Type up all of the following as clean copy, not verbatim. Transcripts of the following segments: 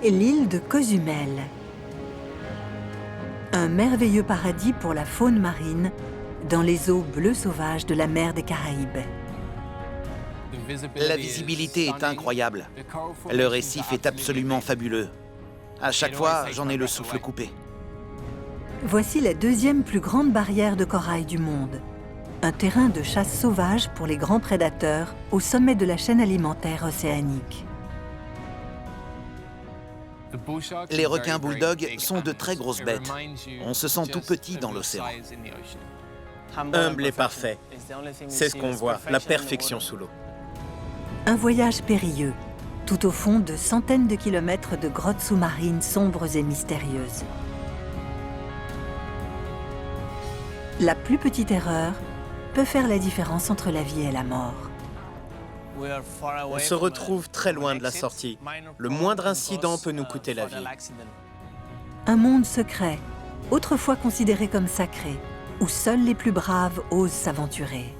L'île de Cozumel. Un merveilleux paradis pour la faune marine dans les eaux bleues sauvages de la mer des Caraïbes. La visibilité est incroyable. Le récif est absolument fabuleux. À chaque fois, j'en ai le souffle coupé. Voici la deuxième plus grande barrière de corail du monde. Un terrain de chasse sauvage pour les grands prédateurs au sommet de la chaîne alimentaire océanique. Les requins bulldogs sont de très grosses bêtes. On se sent tout petit dans l'océan. Humble et parfait. C'est ce qu'on voit, la perfection sous l'eau. Un voyage périlleux, tout au fond de centaines de kilomètres de grottes sous-marines sombres et mystérieuses. La plus petite erreur peut faire la différence entre la vie et la mort. On se retrouve très loin de la sortie. Le moindre incident peut nous coûter la vie. Un monde secret, autrefois considéré comme sacré, où seuls les plus braves osent s'aventurer.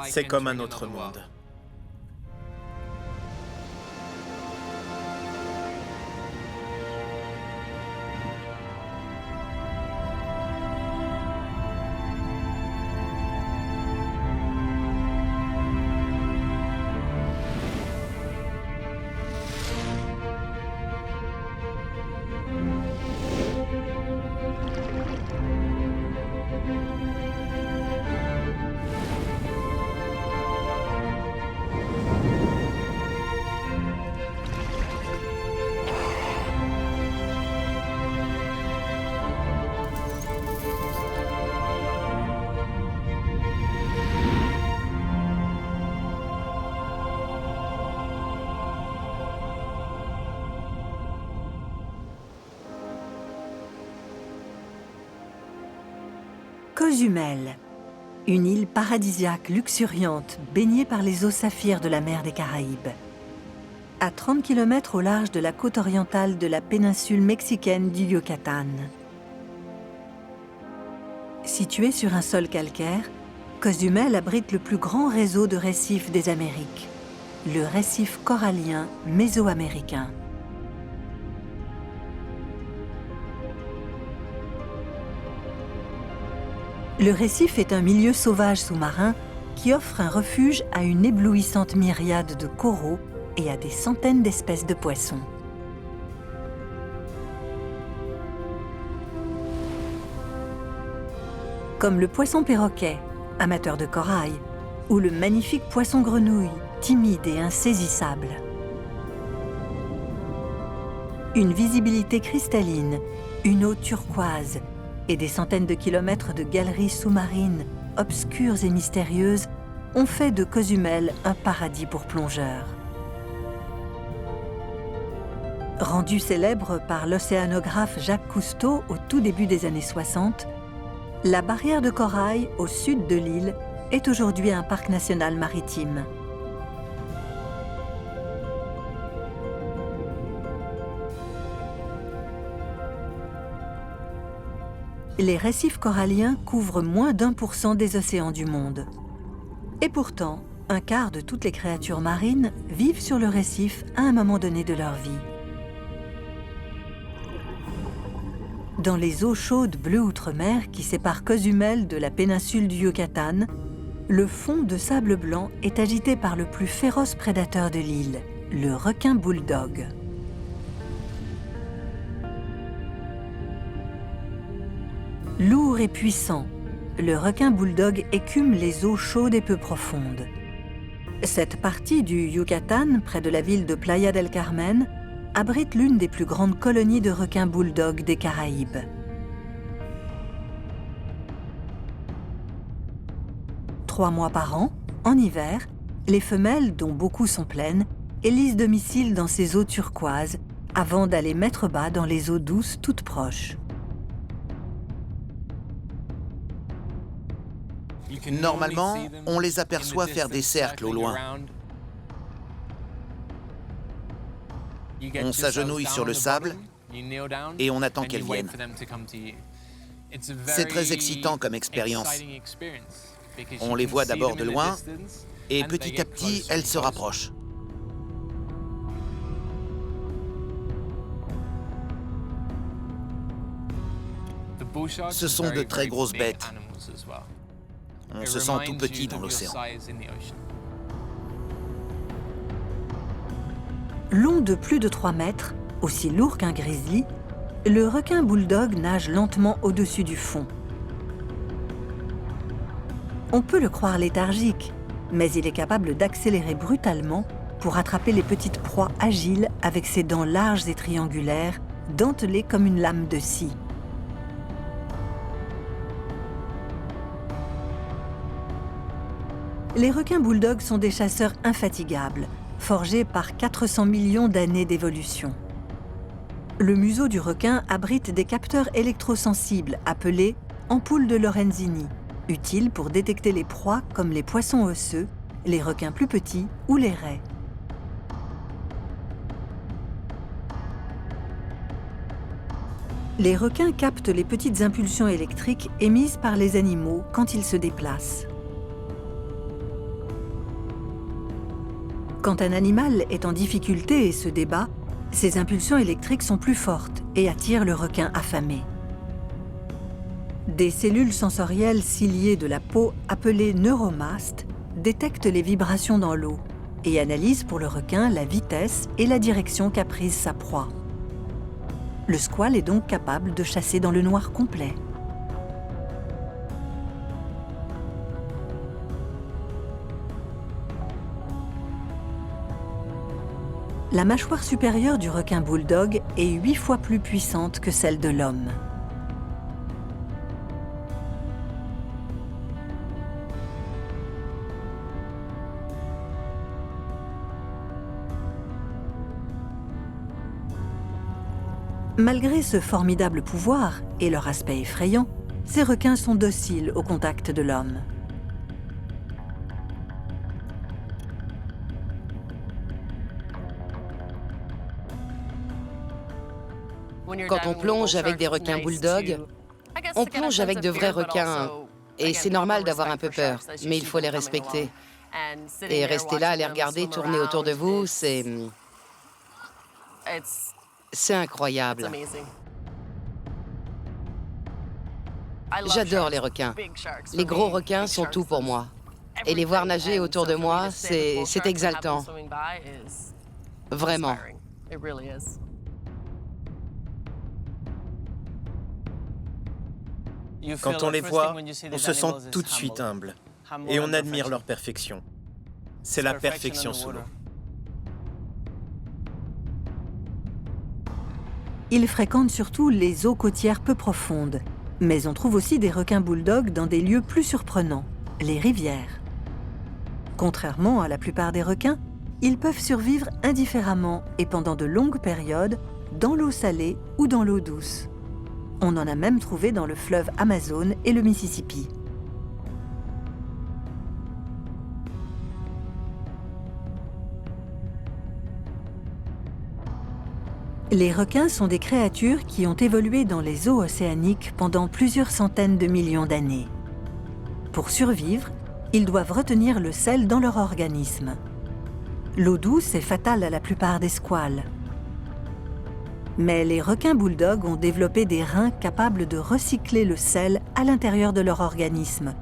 C'est comme un autre monde. Cozumel, une île paradisiaque luxuriante baignée par les eaux saphirs de la mer des Caraïbes. À 30 km au large de la côte orientale de la péninsule mexicaine du Yucatan. Située sur un sol calcaire, Cozumel abrite le plus grand réseau de récifs des Amériques, le récif corallien mésoaméricain. Le récif est un milieu sauvage sous-marin qui offre un refuge à une éblouissante myriade de coraux et à des centaines d'espèces de poissons. Comme le poisson perroquet, amateur de corail, ou le magnifique poisson grenouille, timide et insaisissable. Une visibilité cristalline, une eau turquoise, et des centaines de kilomètres de galeries sous-marines, obscures et mystérieuses, ont fait de Cozumel un paradis pour plongeurs. Rendu célèbre par l'océanographe Jacques Cousteau au tout début des années 60, la barrière de corail au sud de l'île est aujourd'hui un parc national maritime. Les récifs coralliens couvrent moins d'1% des océans du monde. Et pourtant, un quart de toutes les créatures marines vivent sur le récif à un moment donné de leur vie. Dans les eaux chaudes bleues outre-mer qui séparent Cozumel de la péninsule du Yucatan, le fond de sable blanc est agité par le plus féroce prédateur de l'île, le requin bulldog. Lourd et puissant, le requin bulldog écume les eaux chaudes et peu profondes. Cette partie du Yucatan, près de la ville de Playa del Carmen, abrite l'une des plus grandes colonies de requins bulldog des Caraïbes. Trois mois par an, en hiver, les femelles, dont beaucoup sont pleines, élisent domicile dans ces eaux turquoises avant d'aller mettre bas dans les eaux douces toutes proches. Normalement, on les aperçoit faire des cercles au loin. On s'agenouille sur le sable et on attend qu'elles viennent. C'est très excitant comme expérience. On les voit d'abord de loin et petit à petit, elles se rapprochent. Ce sont de très grosses bêtes. On se sent tout petit dans l'océan. Long de plus de 3 mètres, aussi lourd qu'un grizzly, le requin bulldog nage lentement au-dessus du fond. On peut le croire léthargique, mais il est capable d'accélérer brutalement pour attraper les petites proies agiles avec ses dents larges et triangulaires, dentelées comme une lame de scie. Les requins bulldogs sont des chasseurs infatigables, forgés par 400 millions d'années d'évolution. Le museau du requin abrite des capteurs électrosensibles appelés ampoules de Lorenzini, utiles pour détecter les proies comme les poissons osseux, les requins plus petits ou les raies. Les requins captent les petites impulsions électriques émises par les animaux quand ils se déplacent. Quand un animal est en difficulté et se débat, ces impulsions électriques sont plus fortes et attirent le requin affamé. Des cellules sensorielles ciliées de la peau, appelées neuromastes, détectent les vibrations dans l'eau et analysent pour le requin la vitesse et la direction qu'a prise sa proie. Le squale est donc capable de chasser dans le noir complet. La mâchoire supérieure du requin bulldog est 8 fois plus puissante que celle de l'homme. Malgré ce formidable pouvoir et leur aspect effrayant, ces requins sont dociles au contact de l'homme. Quand on plonge avec des requins bulldogs, on plonge avec de vrais requins. Et c'est normal d'avoir un peu peur, mais il faut les respecter. Et rester là à les regarder tourner autour de vous, c'est incroyable. J'adore les requins. Les gros requins sont tout pour moi. Et les voir nager autour de moi, c'est exaltant. Vraiment. Quand on les voit, on se sent tout de suite humble et on admire leur perfection. C'est la perfection sous l'eau. Ils fréquentent surtout les eaux côtières peu profondes, mais on trouve aussi des requins bulldogs dans des lieux plus surprenants, les rivières. Contrairement à la plupart des requins, ils peuvent survivre indifféremment et pendant de longues périodes dans l'eau salée ou dans l'eau douce. On en a même trouvé dans le fleuve Amazone et le Mississippi. Les requins sont des créatures qui ont évolué dans les eaux océaniques pendant plusieurs centaines de millions d'années. Pour survivre, ils doivent retenir le sel dans leur organisme. L'eau douce est fatale à la plupart des squales. Mais les requins bulldogs ont développé des reins capables de recycler le sel à l'intérieur de leur organisme,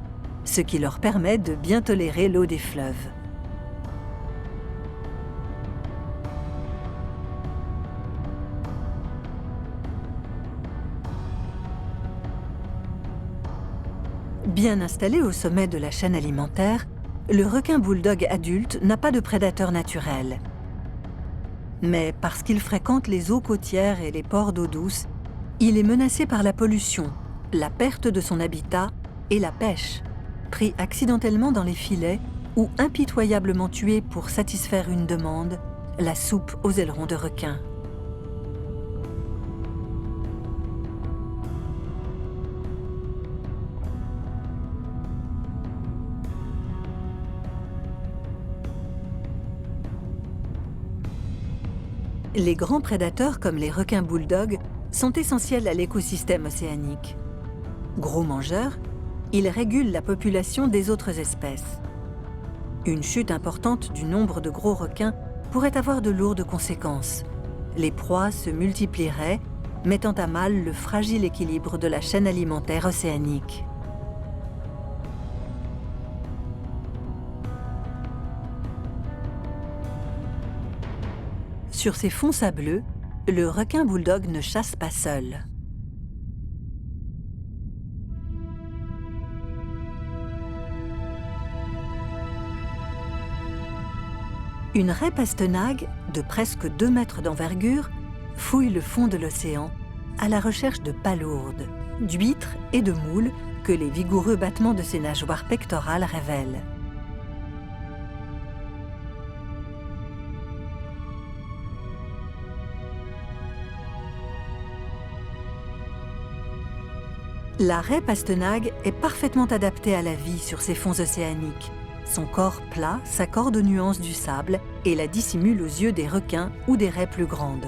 ce qui leur permet de bien tolérer l'eau des fleuves. Bien installé au sommet de la chaîne alimentaire, le requin bulldog adulte n'a pas de prédateur naturel. Mais parce qu'il fréquente les eaux côtières et les ports d'eau douce, il est menacé par la pollution, la perte de son habitat et la pêche, pris accidentellement dans les filets ou impitoyablement tué pour satisfaire une demande, la soupe aux ailerons de requin. Les grands prédateurs comme les requins bulldogs sont essentiels à l'écosystème océanique. Gros mangeurs, ils régulent la population des autres espèces. Une chute importante du nombre de gros requins pourrait avoir de lourdes conséquences. Les proies se multiplieraient mettant à mal le fragile équilibre de la chaîne alimentaire océanique. Sur ces fonds sableux, le requin bouledogue ne chasse pas seul. Une raie pastenague, de presque 2 mètres d'envergure, fouille le fond de l'océan à la recherche de palourdes, d'huîtres et de moules que les vigoureux battements de ses nageoires pectorales révèlent. La raie pastenague est parfaitement adaptée à la vie sur ces fonds océaniques. Son corps plat s'accorde aux nuances du sable et la dissimule aux yeux des requins ou des raies plus grandes.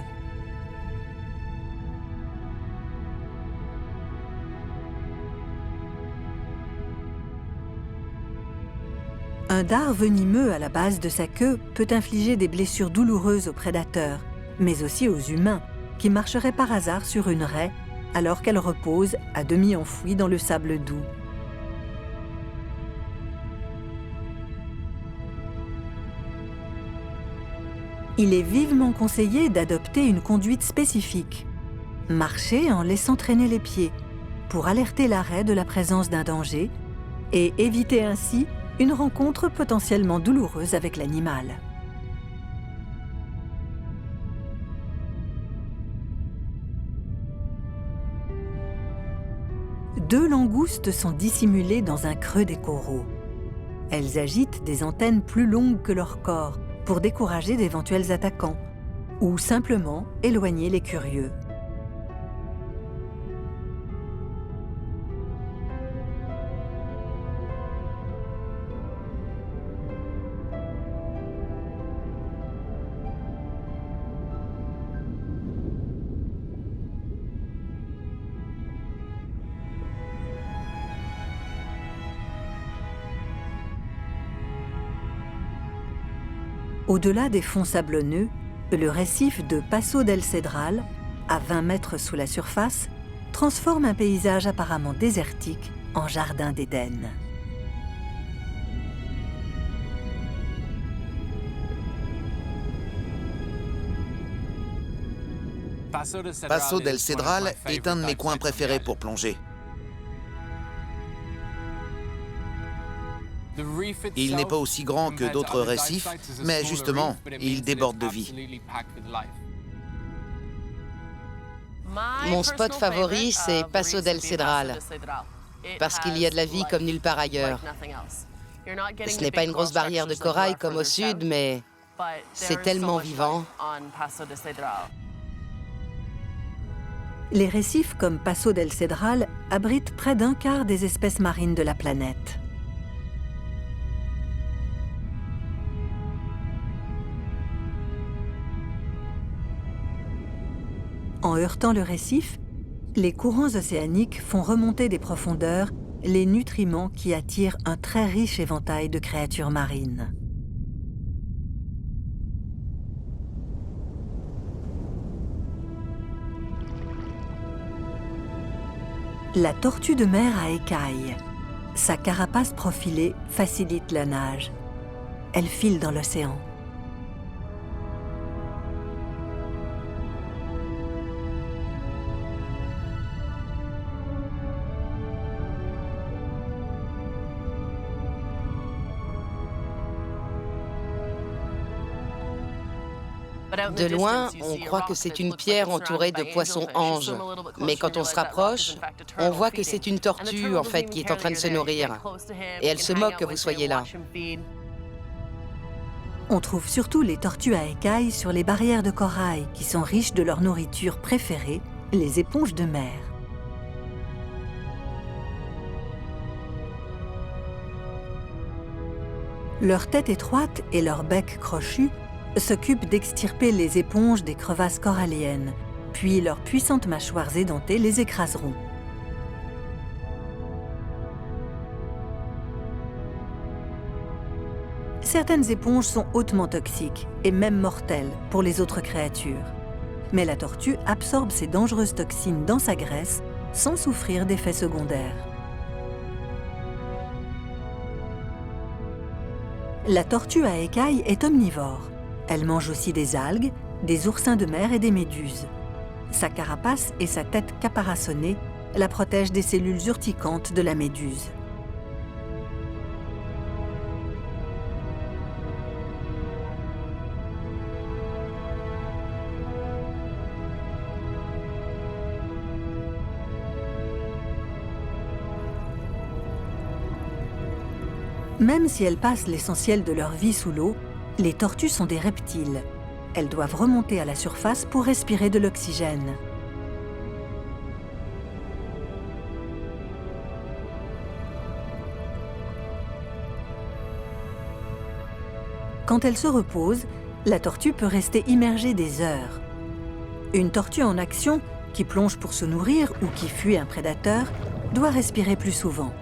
Un dard venimeux à la base de sa queue peut infliger des blessures douloureuses aux prédateurs, mais aussi aux humains, qui marcheraient par hasard sur une raie alors qu'elle repose à demi enfouie dans le sable doux. Il est vivement conseillé d'adopter une conduite spécifique. Marcher en laissant traîner les pieds, pour alerter la raie de la présence d'un danger et éviter ainsi une rencontre potentiellement douloureuse avec l'animal. Deux langoustes sont dissimulées dans un creux des coraux. Elles agitent des antennes plus longues que leur corps pour décourager d'éventuels attaquants ou simplement éloigner les curieux. Au-delà des fonds sablonneux, le récif de Passo del Cedral, à 20 mètres sous la surface, transforme un paysage apparemment désertique en jardin d'Éden. Passo del Cedral est un de mes coins préférés pour plonger. Il n'est pas aussi grand que d'autres récifs, mais justement, il déborde de vie. Mon spot favori, c'est Passo del Cedral, parce qu'il y a de la vie comme nulle part ailleurs. Ce n'est pas une grosse barrière de corail comme au sud, mais c'est tellement vivant. Les récifs comme Passo del Cedral abritent près d'un quart des espèces marines de la planète. En heurtant le récif, les courants océaniques font remonter des profondeurs les nutriments qui attirent un très riche éventail de créatures marines. La tortue de mer à écailles. Sa carapace profilée facilite la nage. Elle file dans l'océan. De loin, on croit que c'est une pierre entourée de poissons-anges. Mais quand on se rapproche, on voit que c'est une tortue, en fait, qui est en train de se nourrir. Et elle se moque que vous soyez là. On trouve surtout les tortues à écailles sur les barrières de corail, qui sont riches de leur nourriture préférée, les éponges de mer. Leur tête étroite et leur bec crochu s'occupent d'extirper les éponges des crevasses coralliennes, puis leurs puissantes mâchoires édentées les écraseront. Certaines éponges sont hautement toxiques et même mortelles pour les autres créatures. mais la tortue absorbe ces dangereuses toxines dans sa graisse sans souffrir d'effets secondaires. La tortue à écailles est omnivore. Elle mange aussi des algues, des oursins de mer et des méduses. Sa carapace et sa tête caparaçonnée la protègent des cellules urticantes de la méduse. Même si elles passent l'essentiel de leur vie sous l'eau, les tortues sont des reptiles. Elles doivent remonter à la surface pour respirer de l'oxygène. Quand elle se repose, la tortue peut rester immergée des heures. Une tortue en action, qui plonge pour se nourrir ou qui fuit un prédateur, doit respirer plus souvent.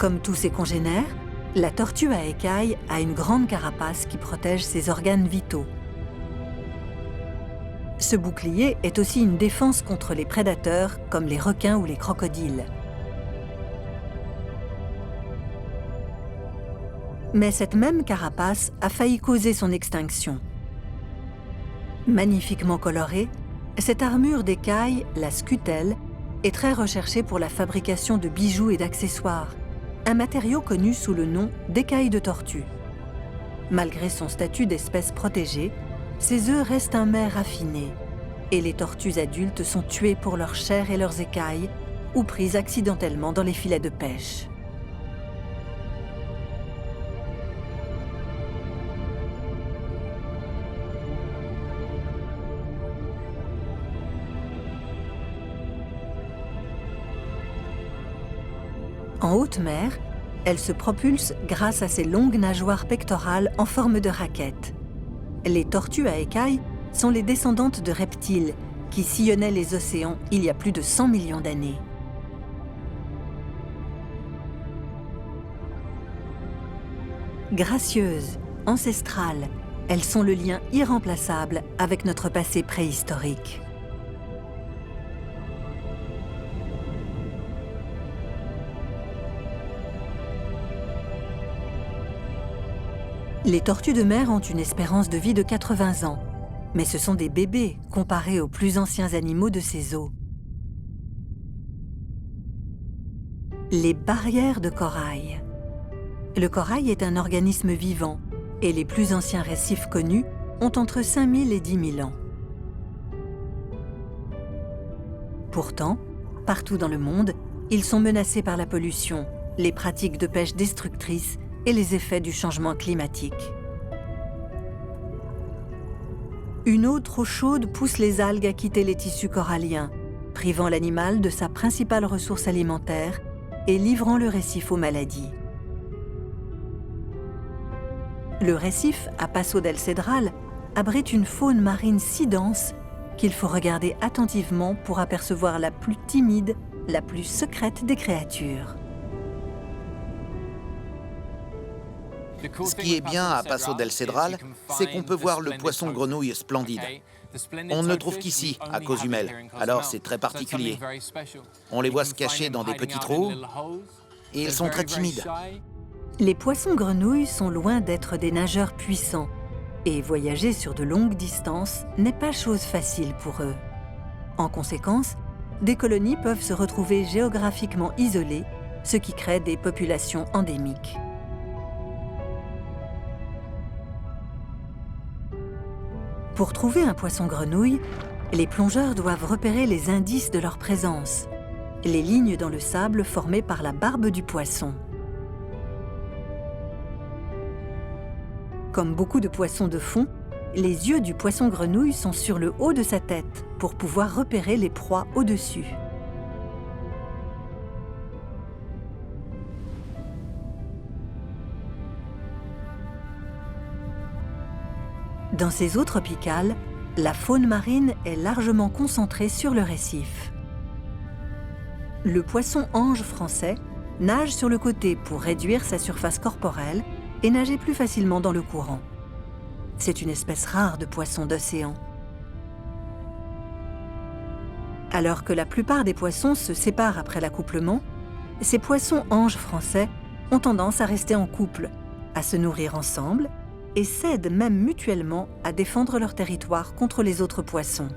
Comme tous ses congénères, la tortue à écailles a une grande carapace qui protège ses organes vitaux. Ce bouclier est aussi une défense contre les prédateurs comme les requins ou les crocodiles. Mais cette même carapace a failli causer son extinction. Magnifiquement colorée, cette armure d'écailles, la scutelle, est très recherchée pour la fabrication de bijoux et d'accessoires, un matériau connu sous le nom d'écaille de tortue. Malgré son statut d'espèce protégée, ses œufs restent un mets raffiné, et les tortues adultes sont tuées pour leur chair et leurs écailles, ou prises accidentellement dans les filets de pêche. En haute mer, elle se propulse grâce à ses longues nageoires pectorales en forme de raquette. Les tortues à écailles sont les descendantes de reptiles qui sillonnaient les océans il y a plus de 100 millions d'années. Gracieuses, ancestrales, elles sont le lien irremplaçable avec notre passé préhistorique. Les tortues de mer ont une espérance de vie de 80 ans, mais ce sont des bébés comparés aux plus anciens animaux de ces eaux. Les barrières de corail. Le corail est un organisme vivant et les plus anciens récifs connus ont entre 5000 et 10 000 ans. Pourtant, partout dans le monde, ils sont menacés par la pollution, les pratiques de pêche destructrices et les effets du changement climatique. Une eau trop chaude pousse les algues à quitter les tissus coralliens, privant l'animal de sa principale ressource alimentaire et livrant le récif aux maladies. Le récif à Paso del Cedral abrite une faune marine si dense qu'il faut regarder attentivement pour apercevoir la plus timide, la plus secrète des créatures. Ce qui est bien à Paso del Cedral, c'est qu'on peut voir le poisson-grenouille splendide. On ne le trouve qu'ici, à Cozumel, alors c'est très particulier. On les voit se cacher dans des petits trous, et ils sont très timides. Les poissons-grenouilles sont loin d'être des nageurs puissants, et voyager sur de longues distances n'est pas chose facile pour eux. En conséquence, des colonies peuvent se retrouver géographiquement isolées, ce qui crée des populations endémiques. Pour trouver un poisson-grenouille, les plongeurs doivent repérer les indices de leur présence, les lignes dans le sable formées par la barbe du poisson. Comme beaucoup de poissons de fond, les yeux du poisson-grenouille sont sur le haut de sa tête pour pouvoir repérer les proies au-dessus. Dans ces eaux tropicales, la faune marine est largement concentrée sur le récif. Le poisson-ange français nage sur le côté pour réduire sa surface corporelle et nager plus facilement dans le courant. C'est une espèce rare de poisson d'océan. Alors que la plupart des poissons se séparent après l'accouplement, ces poissons-anges français ont tendance à rester en couple, à se nourrir ensemble et s'aident même mutuellement à défendre leur territoire contre les autres poissons.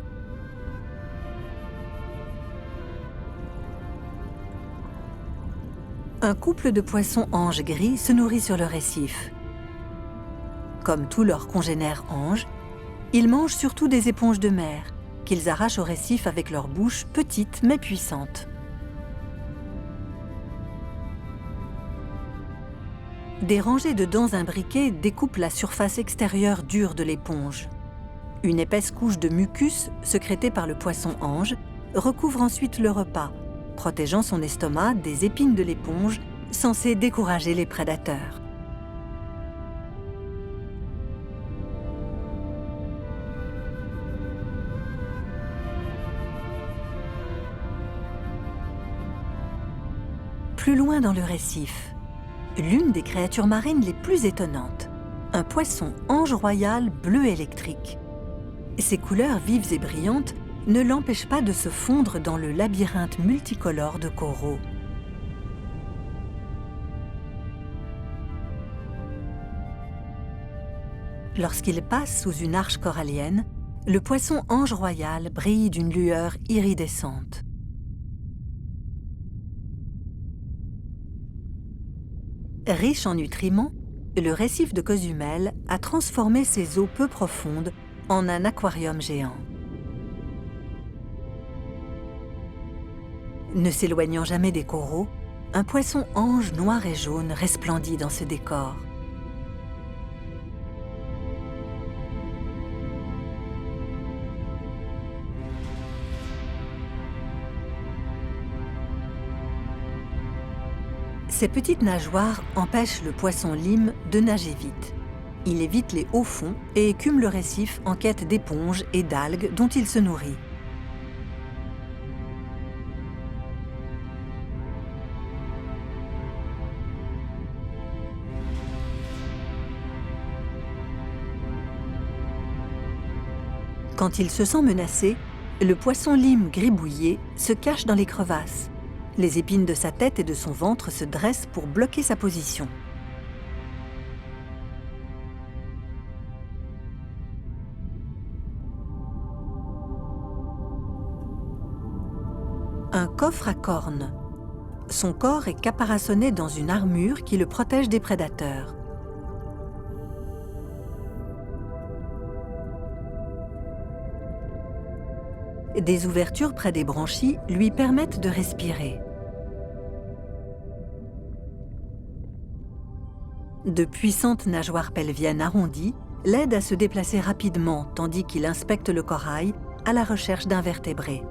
Un couple de poissons-anges gris se nourrit sur le récif. Comme tous leurs congénères anges, ils mangent surtout des éponges de mer, qu'ils arrachent au récif avec leur bouche petite mais puissante. Des rangées de dents imbriquées découpent la surface extérieure dure de l'éponge. Une épaisse couche de mucus, sécrétée par le poisson-ange, recouvre ensuite le repas, protégeant son estomac des épines de l'éponge, censées décourager les prédateurs. Plus loin dans le récif, l'une des créatures marines les plus étonnantes, un poisson ange royal bleu électrique. Ses couleurs vives et brillantes ne l'empêchent pas de se fondre dans le labyrinthe multicolore de coraux. Lorsqu'il passe sous une arche corallienne, le poisson ange royal brille d'une lueur iridescente. Riche en nutriments, le récif de Cozumel a transformé ses eaux peu profondes en un aquarium géant. Ne s'éloignant jamais des coraux, un poisson ange noir et jaune resplendit dans ce décor. Ces petites nageoires empêchent le poisson lime de nager vite. Il évite les hauts fonds et écume le récif en quête d'éponges et d'algues dont il se nourrit. Quand il se sent menacé, le poisson lime gribouillé se cache dans les crevasses. Les épines de sa tête et de son ventre se dressent pour bloquer sa position. Un coffre à cornes. Son corps est caparaçonné dans une armure qui le protège des prédateurs. Des ouvertures près des branchies lui permettent de respirer. De puissantes nageoires pelviennes arrondies l'aident à se déplacer rapidement tandis qu'il inspecte le corail à la recherche d'invertébrés.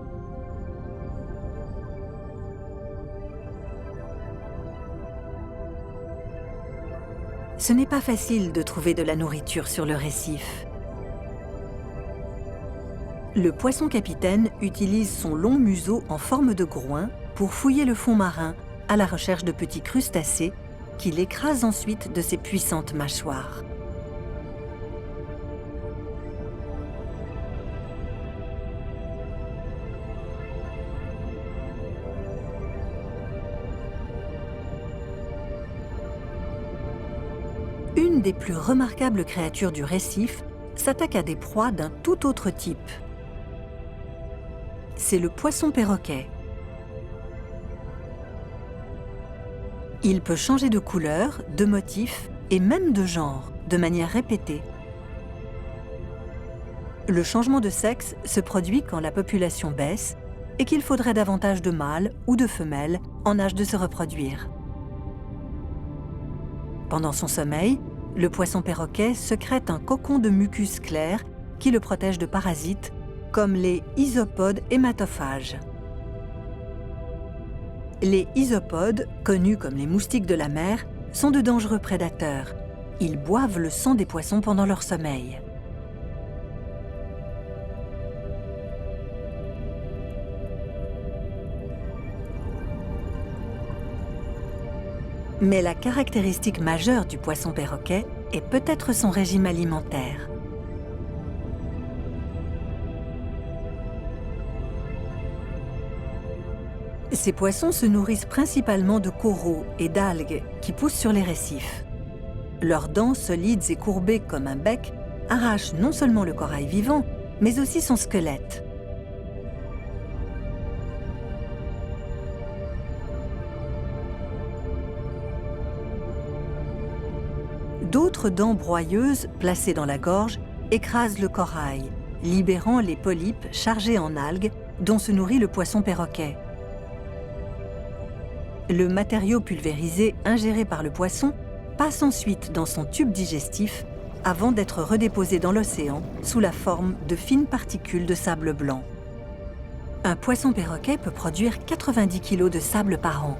Ce n'est pas facile de trouver de la nourriture sur le récif. Le poisson-capitaine utilise son long museau en forme de groin pour fouiller le fond marin à la recherche de petits crustacés qu'il écrase ensuite de ses puissantes mâchoires. Une des plus remarquables créatures du récif s'attaque à des proies d'un tout autre type. C'est le poisson-perroquet. Il peut changer de couleur, de motif et même de genre, de manière répétée. Le changement de sexe se produit quand la population baisse et qu'il faudrait davantage de mâles ou de femelles en âge de se reproduire. Pendant son sommeil, le poisson-perroquet sécrète un cocon de mucus clair qui le protège de parasites comme les isopodes hématophages. Les isopodes, connus comme les moustiques de la mer, sont de dangereux prédateurs. Ils boivent le sang des poissons pendant leur sommeil. Mais la caractéristique majeure du poisson perroquet est peut-être son régime alimentaire. Ces poissons se nourrissent principalement de coraux et d'algues qui poussent sur les récifs. Leurs dents solides et courbées comme un bec arrachent non seulement le corail vivant, mais aussi son squelette. D'autres dents broyeuses, placées dans la gorge, écrasent le corail, libérant les polypes chargés en algues dont se nourrit le poisson perroquet. Le matériau pulvérisé ingéré par le poisson passe ensuite dans son tube digestif avant d'être redéposé dans l'océan sous la forme de fines particules de sable blanc. Un poisson perroquet peut produire 90 kg de sable par an.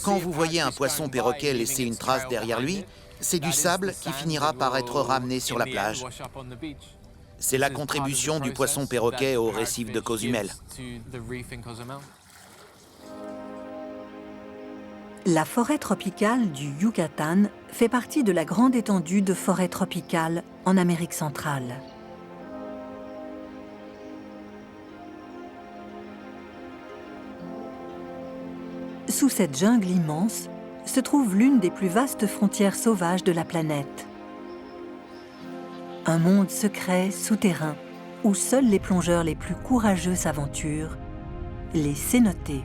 Quand vous voyez un poisson perroquet laisser une trace derrière lui, c'est du sable qui finira par être ramené sur la plage. C'est la contribution du poisson perroquet au récif de Cozumel. La forêt tropicale du Yucatan fait partie de la grande étendue de forêt tropicale en Amérique centrale. Sous cette jungle immense se trouve l'une des plus vastes frontières sauvages de la planète. Un monde secret souterrain où seuls les plongeurs les plus courageux s'aventurent, les cénotés.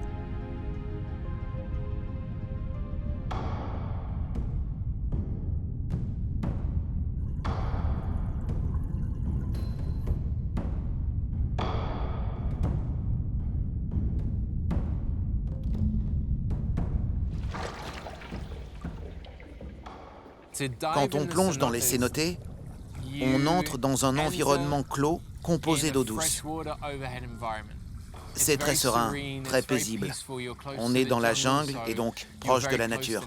Quand on plonge dans les cénotés, on entre dans un environnement clos composé d'eau douce. C'est très serein, très paisible. On est dans la jungle et donc proche de la nature.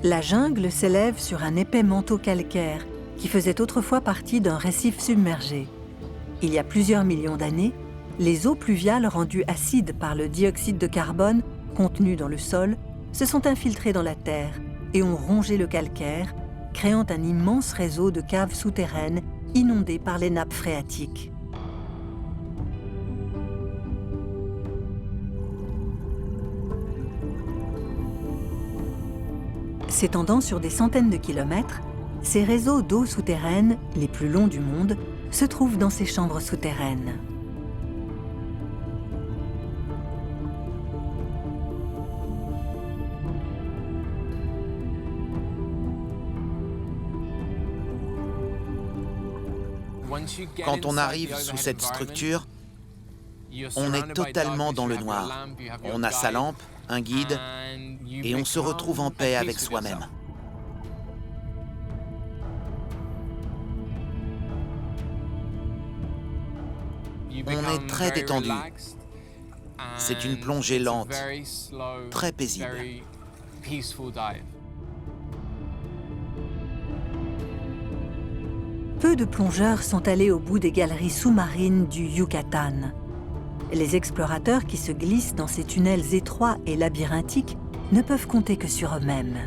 La jungle s'élève sur un épais manteau calcaire qui faisait autrefois partie d'un récif submergé. Il y a plusieurs millions d'années, les eaux pluviales rendues acides par le dioxyde de carbone contenu dans le sol se sont infiltrées dans la terre et ont rongé le calcaire, créant un immense réseau de caves souterraines inondées par les nappes phréatiques. S'étendant sur des centaines de kilomètres, ces réseaux d'eau souterraine, les plus longs du monde, se trouvent dans ces chambres souterraines. Quand on arrive sous cette structure, on est totalement dans le noir. On a sa lampe, un guide, et on se retrouve en paix avec soi-même. On est très détendu. C'est une plongée lente, très paisible. Peu de plongeurs sont allés au bout des galeries sous-marines du Yucatan. Les explorateurs qui se glissent dans ces tunnels étroits et labyrinthiques ne peuvent compter que sur eux-mêmes.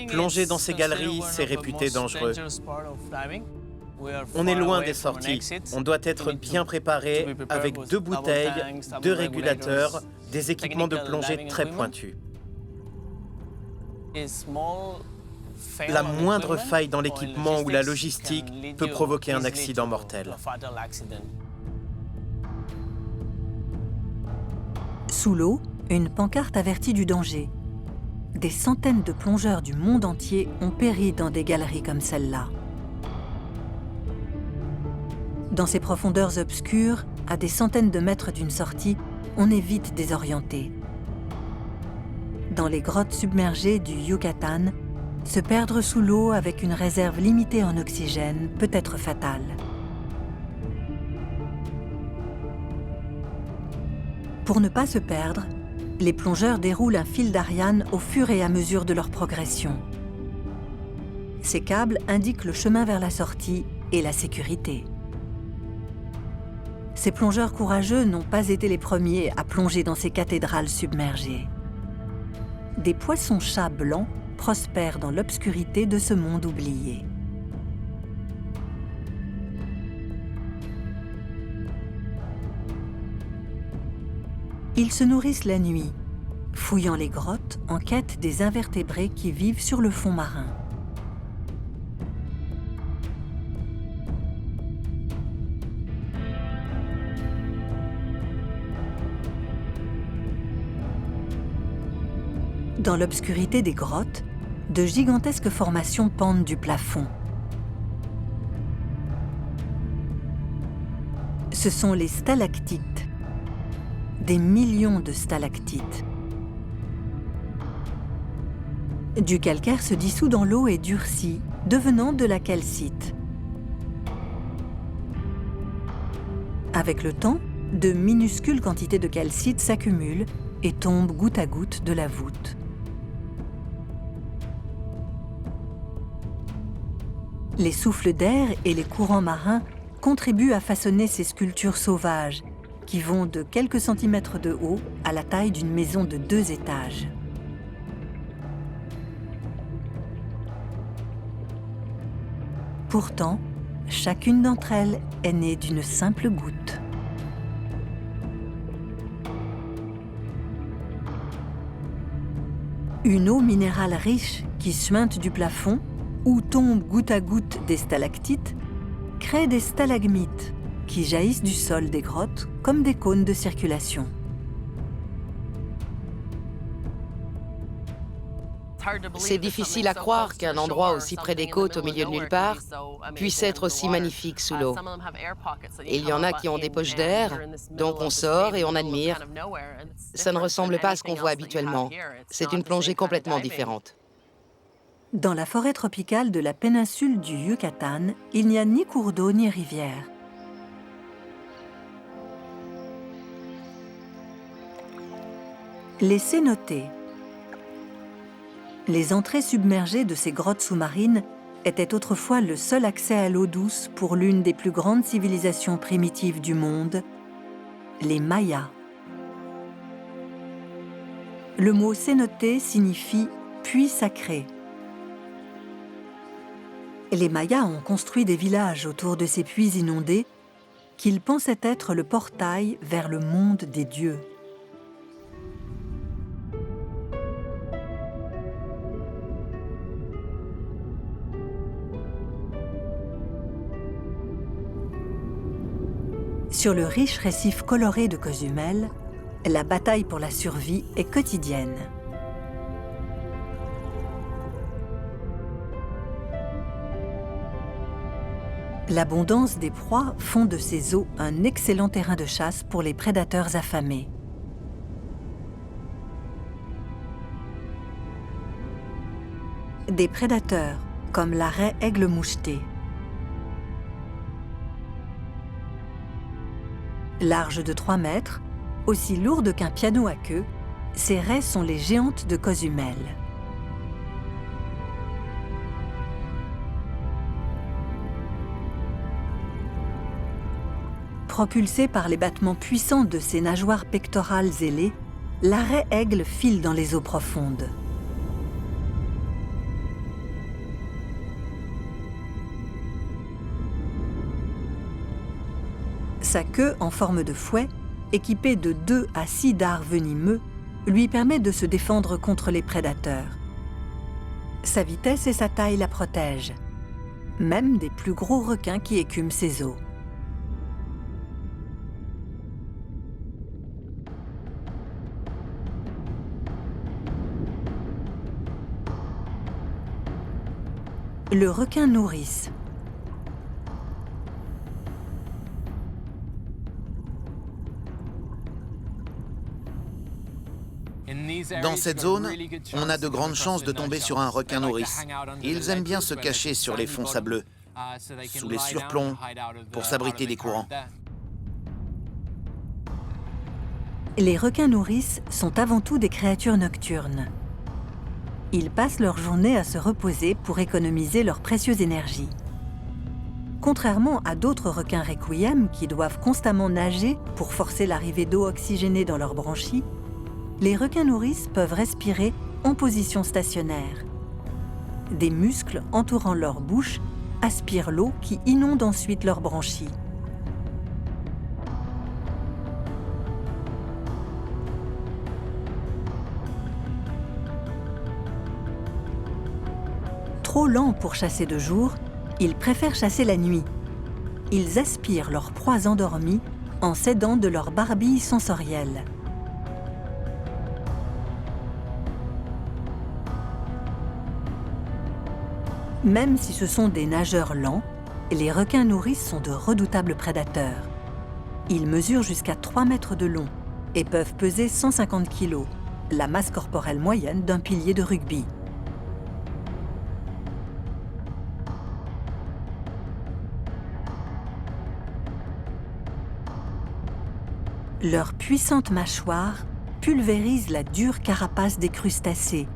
Plonger dans ces galeries, c'est réputé dangereux. On est loin des sorties. On doit être bien préparé avec 2 bouteilles, 2 régulateurs, des équipements de plongée très pointus. La moindre faille dans l'équipement ou la logistique peut provoquer un accident mortel. Sous l'eau, une pancarte avertit du danger. Des centaines de plongeurs du monde entier ont péri dans des galeries comme celle-là. Dans ces profondeurs obscures, à des centaines de mètres d'une sortie, on est vite désorienté. Dans les grottes submergées du Yucatan, se perdre sous l'eau avec une réserve limitée en oxygène peut être fatal. Pour ne pas se perdre, les plongeurs déroulent un fil d'Ariane au fur et à mesure de leur progression. Ces câbles indiquent le chemin vers la sortie et la sécurité. Ces plongeurs courageux n'ont pas été les premiers à plonger dans ces cathédrales submergées. Des poissons-chats blancs prospèrent dans l'obscurité de ce monde oublié. Ils se nourrissent la nuit, fouillant les grottes en quête des invertébrés qui vivent sur le fond marin. Dans l'obscurité des grottes, de gigantesques formations pendent du plafond. Ce sont les stalactites, des millions de stalactites. Du calcaire se dissout dans l'eau et durcit, devenant de la calcite. Avec le temps, de minuscules quantités de calcite s'accumulent et tombent goutte à goutte de la voûte. Les souffles d'air et les courants marins contribuent à façonner ces sculptures sauvages qui vont de quelques centimètres de haut à la taille d'une maison de 2 étages. Pourtant, chacune d'entre elles est née d'une simple goutte. Une eau minérale riche qui suinte du plafond où tombent goutte à goutte des stalactites, crée des stalagmites qui jaillissent du sol des grottes comme des cônes de circulation. C'est difficile à croire qu'un endroit aussi près des côtes, au milieu de nulle part, puisse être aussi magnifique sous l'eau. Et il y en a qui ont des poches d'air, donc on sort et on admire. Ça ne ressemble pas à ce qu'on voit habituellement. C'est une plongée complètement différente. Dans la forêt tropicale de la péninsule du Yucatan, il n'y a ni cours d'eau ni rivière. Les cénotes. Les entrées submergées de ces grottes sous-marines étaient autrefois le seul accès à l'eau douce pour l'une des plus grandes civilisations primitives du monde, les Mayas. Le mot cénote signifie « puits sacré ». Les Mayas ont construit des villages autour de ces puits inondés qu'ils pensaient être le portail vers le monde des dieux. Sur le riche récif coloré de Cozumel, la bataille pour la survie est quotidienne. L'abondance des proies font de ces eaux un excellent terrain de chasse pour les prédateurs affamés. Des prédateurs comme la raie aigle mouchetée. Larges de 3 mètres, aussi lourdes qu'un piano à queue, ces raies sont les géantes de Cozumel. Propulsée par les battements puissants de ses nageoires pectorales ailées, la raie aigle file dans les eaux profondes. Sa queue en forme de fouet, équipée de 2 à 6 dards venimeux, lui permet de se défendre contre les prédateurs. Sa vitesse et sa taille la protègent, même des plus gros requins qui écument ses eaux. Le requin nourrice. Dans cette zone, on a de grandes chances de tomber sur un requin nourrice. Ils aiment bien se cacher sur les fonds sableux, sous les surplombs, pour s'abriter des courants. Les requins nourrices sont avant tout des créatures nocturnes. Ils passent leur journée à se reposer pour économiser leur précieuse énergie. Contrairement à d'autres requins requiem qui doivent constamment nager pour forcer l'arrivée d'eau oxygénée dans leurs branchies, les requins nourrices peuvent respirer en position stationnaire. Des muscles entourant leur bouche aspirent l'eau qui inonde ensuite leurs branchies. Trop lents pour chasser de jour, ils préfèrent chasser la nuit. Ils aspirent leurs proies endormies en s'aidant de leur barbille sensorielle. Même si ce sont des nageurs lents, les requins nourrices sont de redoutables prédateurs. Ils mesurent jusqu'à 3 mètres de long et peuvent peser 150 kg, la masse corporelle moyenne d'un pilier de rugby. Leur puissante mâchoire pulvérise la dure carapace des crustacés,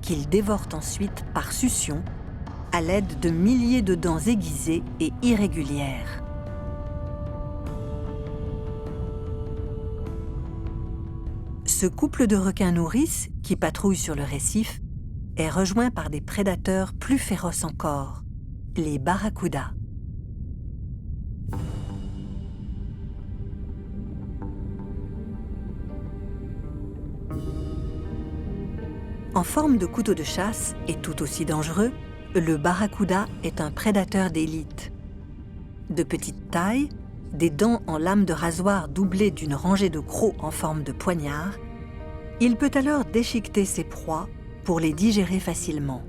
qu'ils dévorent ensuite par succion, à l'aide de milliers de dents aiguisées et irrégulières. Ce couple de requins nourrices, qui patrouille sur le récif, est rejoint par des prédateurs plus féroces encore, les barracudas. En forme de couteau de chasse et tout aussi dangereux, le barracuda est un prédateur d'élite. De petite taille, des dents en lame de rasoir doublées d'une rangée de crocs en forme de poignard, il peut alors déchiqueter ses proies pour les digérer facilement.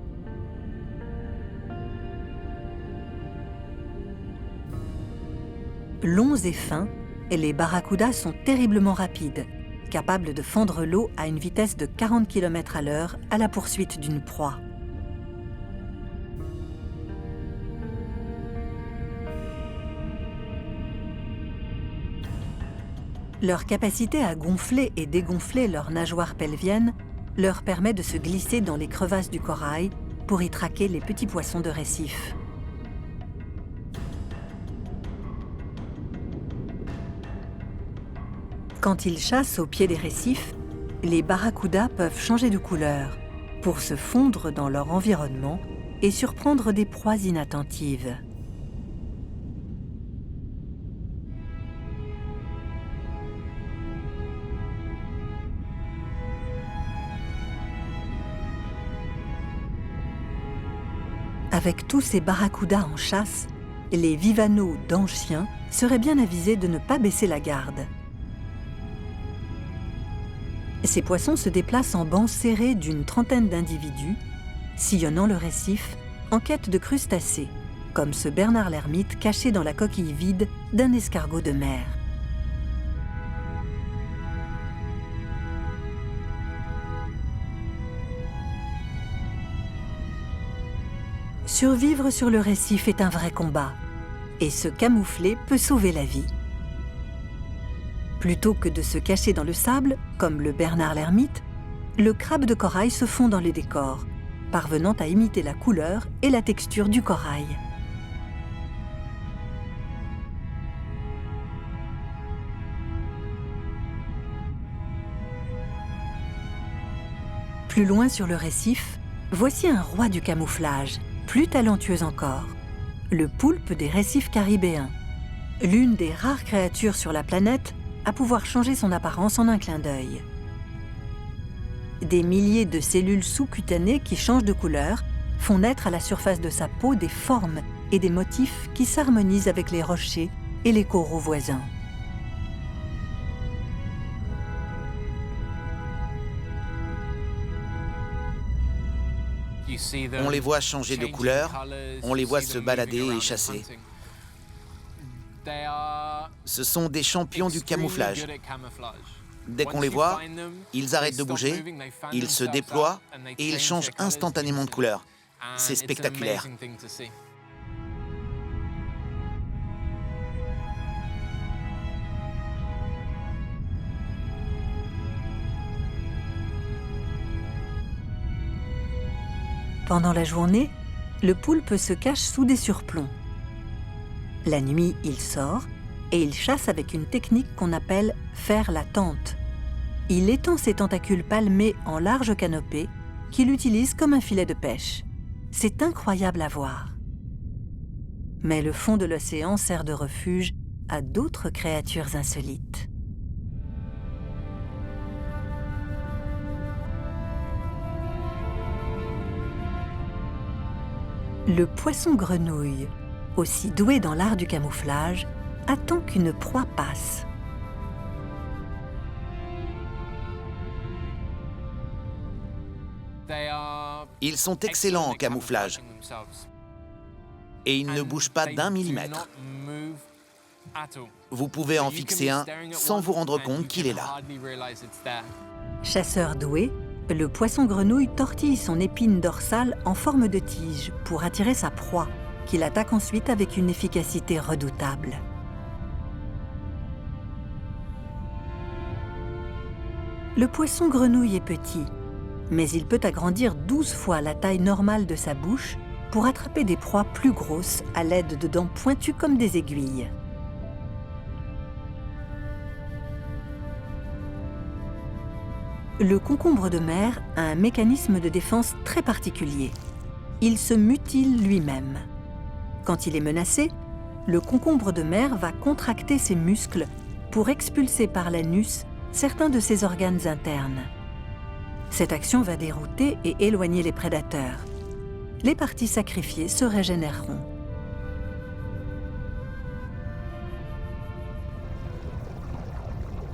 Longs et fins, les barracudas sont terriblement rapides, capables de fendre l'eau à une vitesse de 40 km/h à la poursuite d'une proie. Leur capacité à gonfler et dégonfler leurs nageoires pelviennes leur permet de se glisser dans les crevasses du corail pour y traquer les petits poissons de récif. Quand ils chassent au pied des récifs, les barracudas peuvent changer de couleur pour se fondre dans leur environnement et surprendre des proies inattentives. Avec tous ces barracudas en chasse, les vivanos dents-chiens seraient bien avisés de ne pas baisser la garde. Ces poissons se déplacent en bancs serrés d'une trentaine d'individus, sillonnant le récif en quête de crustacés, comme ce Bernard l'ermite caché dans la coquille vide d'un escargot de mer. Survivre sur le récif est un vrai combat, et se camoufler peut sauver la vie. Plutôt que de se cacher dans le sable, comme le Bernard l'ermite, le crabe de corail se fond dans les décors, parvenant à imiter la couleur et la texture du corail. Plus loin sur le récif, voici un roi du camouflage, plus talentueux encore, le poulpe des récifs caribéens, l'une des rares créatures sur la planète à pouvoir changer son apparence en un clin d'œil. Des milliers de cellules sous-cutanées qui changent de couleur font naître à la surface de sa peau des formes et des motifs qui s'harmonisent avec les rochers et les coraux voisins. On les voit changer de couleur, on les voit se balader et chasser. Ce sont des champions du camouflage. Dès qu'on les voit, ils arrêtent de bouger, ils se déploient et ils changent instantanément de couleur. C'est spectaculaire. Pendant la journée, le poulpe se cache sous des surplombs. La nuit, il sort et il chasse avec une technique qu'on appelle « faire la tente ». Il étend ses tentacules palmés en large canopée qu'il utilise comme un filet de pêche. C'est incroyable à voir. Mais le fond de l'océan sert de refuge à d'autres créatures insolites. Le poisson-grenouille, aussi doué dans l'art du camouflage, attend qu'une proie passe. Ils sont excellents en camouflage et ils ne bougent pas d'1 millimètre. Vous pouvez en fixer un sans vous rendre compte qu'il est là. Chasseur doué, le poisson-grenouille tortille son épine dorsale en forme de tige pour attirer sa proie, qu'il attaque ensuite avec une efficacité redoutable. Le poisson-grenouille est petit, mais il peut agrandir 12 fois la taille normale de sa bouche pour attraper des proies plus grosses à l'aide de dents pointues comme des aiguilles. Le concombre de mer a un mécanisme de défense très particulier. Il se mutile lui-même. Quand il est menacé, le concombre de mer va contracter ses muscles pour expulser par l'anus certains de ses organes internes. Cette action va dérouter et éloigner les prédateurs. Les parties sacrifiées se régénéreront.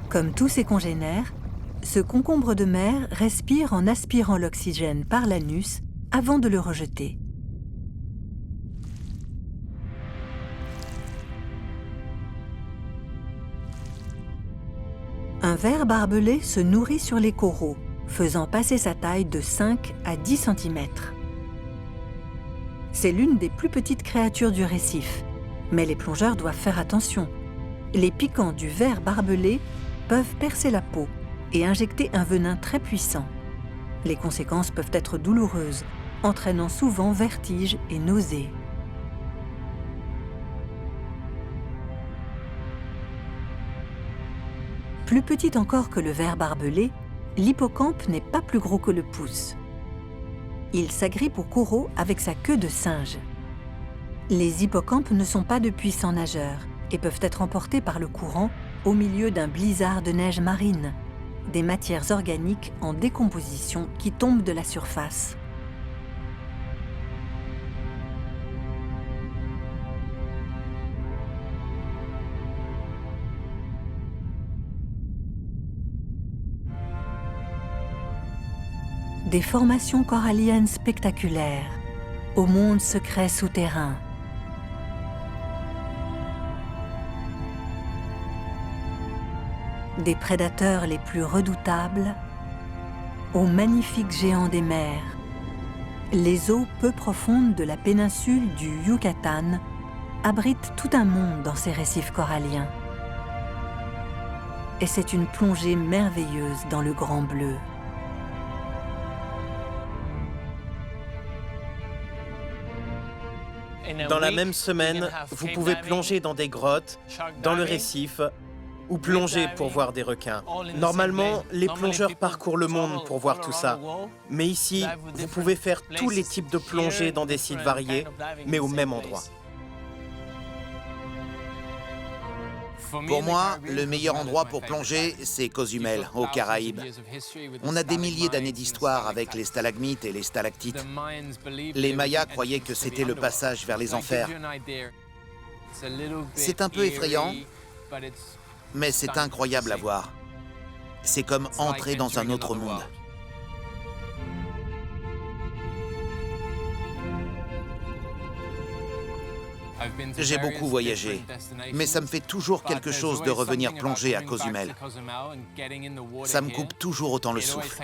Comme tous ses congénères, ce concombre de mer respire en aspirant l'oxygène par l'anus avant de le rejeter. Un ver barbelé se nourrit sur les coraux, faisant passer sa taille de 5 à 10 cm. C'est l'une des plus petites créatures du récif, mais les plongeurs doivent faire attention. Les piquants du ver barbelé peuvent percer la peau et injecter un venin très puissant. Les conséquences peuvent être douloureuses, entraînant souvent vertiges et nausées. Plus petite encore que le ver barbelé, l'hippocampe n'est pas plus gros que le pouce. Il s'agrippe aux coraux avec sa queue de singe. Les hippocampes ne sont pas de puissants nageurs et peuvent être emportés par le courant au milieu d'un blizzard de neige marine, des matières organiques en décomposition qui tombent de la surface. Des formations coralliennes spectaculaires, au monde secret souterrain. Des prédateurs les plus redoutables, aux magnifiques géants des mers. Les eaux peu profondes de la péninsule du Yucatan abritent tout un monde dans ces récifs coralliens. Et c'est une plongée merveilleuse dans le grand bleu. Dans la même semaine, vous pouvez plonger dans des grottes, dans le récif, ou plonger pour voir des requins. Normalement, les plongeurs parcourent le monde pour voir tout ça. Mais ici, vous pouvez faire tous les types de plongées dans des sites variés, mais au même endroit. Pour moi, le meilleur endroit pour plonger, c'est Cozumel, aux Caraïbes. On a des milliers d'années d'histoire avec les stalagmites et les stalactites. Les Mayas croyaient que c'était le passage vers les enfers. C'est un peu effrayant, mais c'est incroyable à voir. C'est comme entrer dans un autre monde. J'ai beaucoup voyagé, mais ça me fait toujours quelque chose de revenir plonger à Cozumel. Ça me coupe toujours autant le souffle.